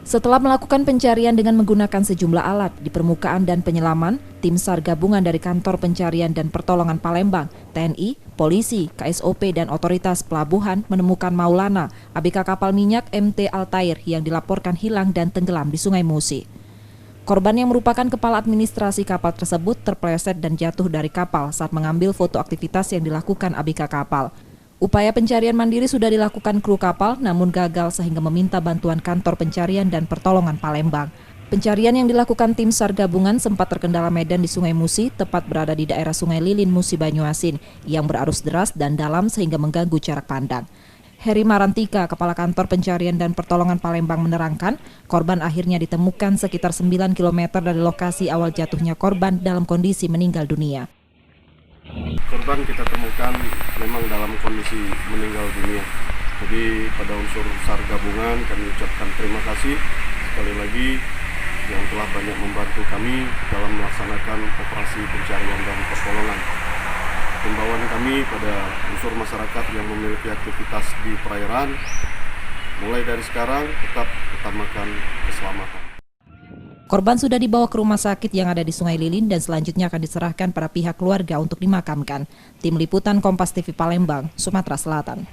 Setelah melakukan pencarian dengan menggunakan sejumlah alat di permukaan dan penyelaman, tim SAR gabungan dari Kantor Pencarian dan Pertolongan Palembang, TNI, Polisi, KSOP, dan Otoritas Pelabuhan menemukan Maulana, ABK kapal minyak MT Altair yang dilaporkan hilang dan tenggelam di Sungai Musi. Korban yang merupakan kepala administrasi kapal tersebut terpleset dan jatuh dari kapal saat mengambil foto aktivitas yang dilakukan ABK kapal. Upaya pencarian mandiri sudah dilakukan kru kapal namun gagal sehingga meminta bantuan Kantor Pencarian dan Pertolongan Palembang. Pencarian yang dilakukan tim SAR gabungan sempat terkendala medan di Sungai Musi, tepat berada di daerah Sungai Lilin Musi Banyuasin, yang berarus deras dan dalam sehingga mengganggu jarak pandang. Heri Marantika, Kepala Kantor Pencarian dan Pertolongan Palembang menerangkan, korban akhirnya ditemukan sekitar 9 km dari lokasi awal jatuhnya korban dalam kondisi meninggal dunia. Korban kita temukan memang dalam kondisi meninggal dunia. Jadi pada unsur SAR gabungan kami ucapkan terima kasih sekali lagi yang telah banyak membantu kami dalam melaksanakan operasi pencarian dan pertolongan. Himbauan kami pada unsur masyarakat yang memiliki aktivitas di perairan, mulai dari sekarang tetap utamakan keselamatan. Korban sudah dibawa ke rumah sakit yang ada di Sungai Lilin dan selanjutnya akan diserahkan pada pihak keluarga untuk dimakamkan. Tim Liputan Kompas TV Palembang, Sumatera Selatan.